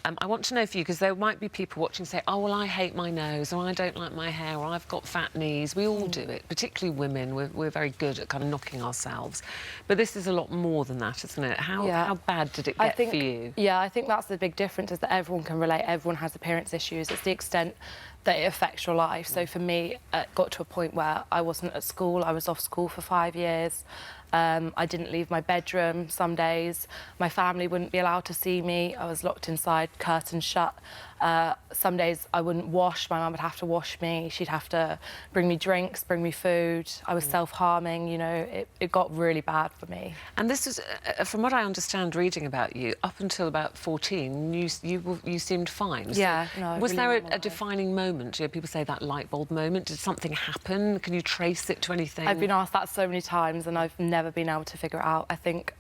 I want to know for you, because there might be people watching say, oh, well, I hate my nose, or I don't like my hair, or I've got fat knees. We all do it, particularly women. We're very good at kind of knocking ourselves. But this is a lot more than that, isn't it? How bad did it get for you? Yeah, I think that's the big difference, is that everyone can relate. Everyone has appearance issues. It's the extent that it affects your life. So for me, it got to a point where I wasn't at school. I was off school for 5 years. I didn't leave my bedroom some days. My family wouldn't be allowed to see me. I was locked inside, curtains shut. Some days I wouldn't wash. My mum would have to wash me. She'd have to bring me drinks, bring me food. I was self-harming, you know. It got really bad for me. And this is, from what I understand reading about you, up until about 14, you seemed fine. Yeah, so no, was really there a defining moment? You know, people say that light bulb moment. Did something happen? Can you trace it to anything? I've been asked that so many times and I've never been able to figure it out. I think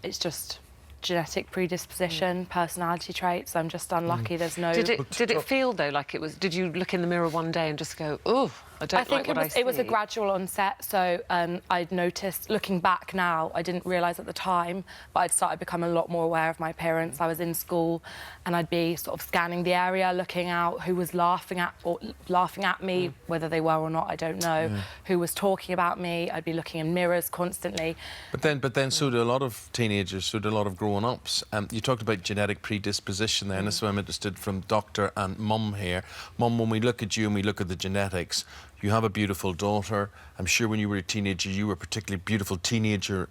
it's just genetic predisposition, personality traits. I'm just unlucky. There's no... Did it feel, though, like it was... Did you look in the mirror one day and just go, oh, I don't like what I see? It was a gradual onset, so I'd noticed, looking back now, I didn't realise at the time, but I'd started becoming a lot more aware of my appearance. I was in school and I'd be sort of scanning the area, looking out who was laughing at me, whether they were or not, I don't know, who was talking about me. I'd be looking in mirrors constantly. But then so do a lot of teenagers, so do a lot of grown-ups. You talked about genetic predisposition there, and that's why I'm interested from doctor and mum here. Mum, when we look at you and we look at the genetics, you have a beautiful daughter. I'm sure when you were a teenager, you were a particularly beautiful teenager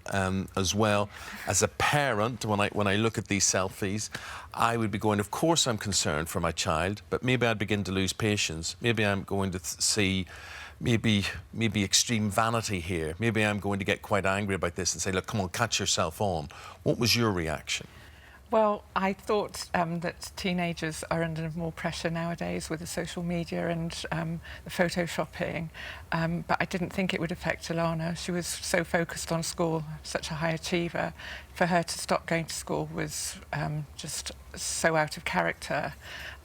as well. As a parent, when I look at these selfies, I would be going, of course I'm concerned for my child, but maybe I'd begin to lose patience. Maybe I'm going to see maybe extreme vanity here. Maybe I'm going to get quite angry about this and say, look, come on, catch yourself on. What was your reaction? Well, I thought that teenagers are under more pressure nowadays with the social media and the photoshopping, but I didn't think it would affect Alanah. She was so focused on school, such a high achiever. For her to stop going to school was just so out of character,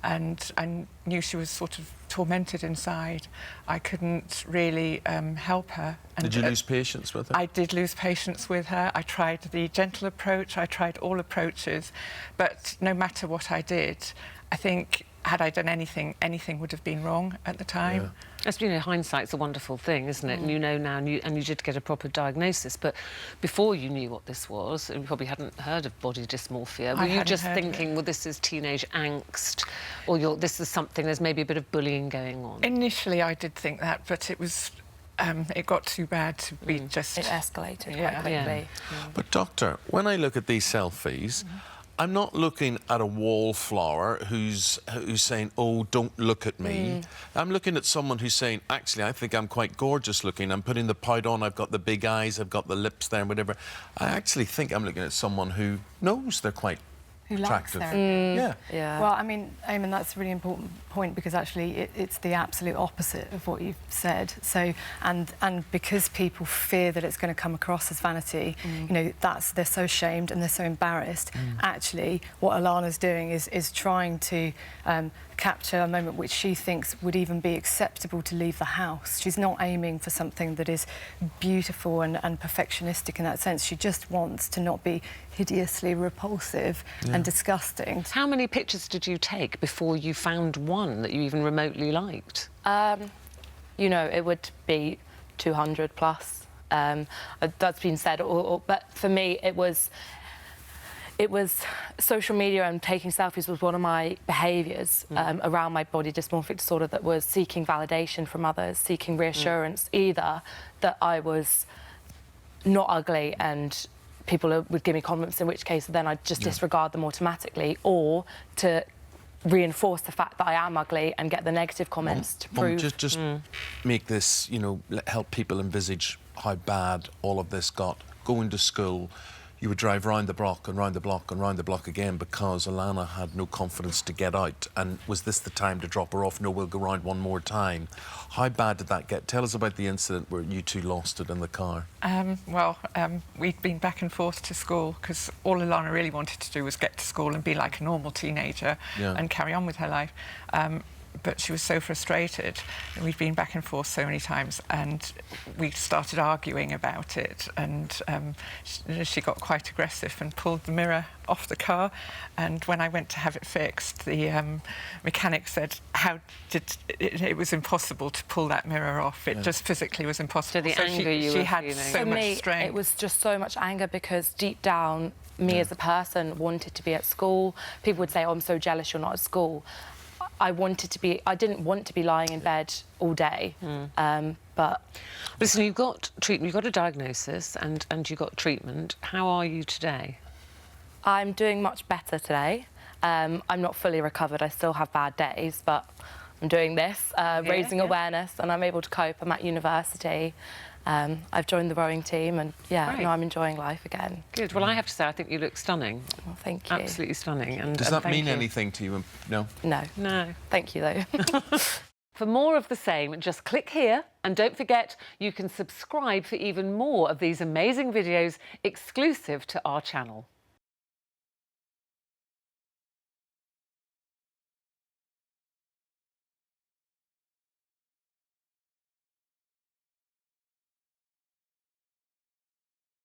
and I knew she was sort of tormented inside. I couldn't really help her. And did you lose patience with her? I did lose patience with her. I tried the gentle approach, I tried all approaches, but no matter what I did, I think had I done anything, anything would have been wrong at the time. Yeah. As you know, hindsight's a wonderful thing, isn't it? And you know now, and you did get a proper diagnosis. But before you knew what this was, and you probably hadn't heard of body dysmorphia, were you just thinking, well, this is teenage angst, or this is something, there's maybe a bit of bullying going on? Initially, I did think that, but it was... it got too bad to be just... It escalated quite quickly. Yeah. But, doctor, when I look at these selfies, I'm not looking at a wallflower who's saying, oh, don't look at me. I'm looking at someone who's saying, actually, I think I'm quite gorgeous looking. I'm putting the powder on, I've got the big eyes, I've got the lips there, whatever. I actually think I'm looking at someone who knows they're quite attractive. Yeah. Well, I mean, Eamonn, that's a really important point, because actually it's the absolute opposite of what you've said. So, and because people fear that it's going to come across as vanity, you know, they're so shamed and they're so embarrassed. Actually, what Alanah's doing is trying to capture a moment which she thinks would even be acceptable to leave the house. She's not aiming for something that is beautiful and perfectionistic in that sense. She just wants to not be hideously repulsive and disgusting. How many pictures did you take before you found one that you even remotely liked? You know, it would be 200 plus. That's been said, but for me, it was social media and taking selfies was one of my behaviours around my body dysmorphic disorder that was seeking validation from others, seeking reassurance, either that I was not ugly and people would give me compliments, in which case then I'd just disregard them automatically, or to reinforce the fact that I am ugly and get the negative comments to prove... Just make this, you know, help people envisage how bad all of this got. Going to school, you would drive round the block and round the block and round the block again because Alanah had no confidence to get out. And was this the time to drop her off? No, we'll go round one more time. How bad did that get? Tell us about the incident where you two lost it in the car. We'd been back and forth to school because all Alanah really wanted to do was get to school and be like a normal teenager and carry on with her life. but she was so frustrated. And we'd been back and forth so many times, and we started arguing about it. And she got quite aggressive and pulled the mirror off the car. And when I went to have it fixed, the mechanic said, it was impossible to pull that mirror off. It just physically was impossible. So the anger she had feeling. so For much me, strength. it was just so much anger because deep down, me as a person wanted to be at school. People would say, oh, I'm so jealous you're not at school. I didn't want to be lying in bed all day, but... Listen, you've got treatment, you've got a diagnosis and you got treatment. How are you today? I'm doing much better today. I'm not fully recovered. I still have bad days, but I'm doing this, raising awareness, and I'm able to cope. I'm at university. I've joined the rowing team, and no, I'm enjoying life again. Good. Well, I have to say, I think you look stunning. Well, thank you. Absolutely stunning. And does that thank mean you. anything to you? No. No. No. Thank you, though. For more of the same, just click here, and don't forget you can subscribe for even more of these amazing videos exclusive to our channel.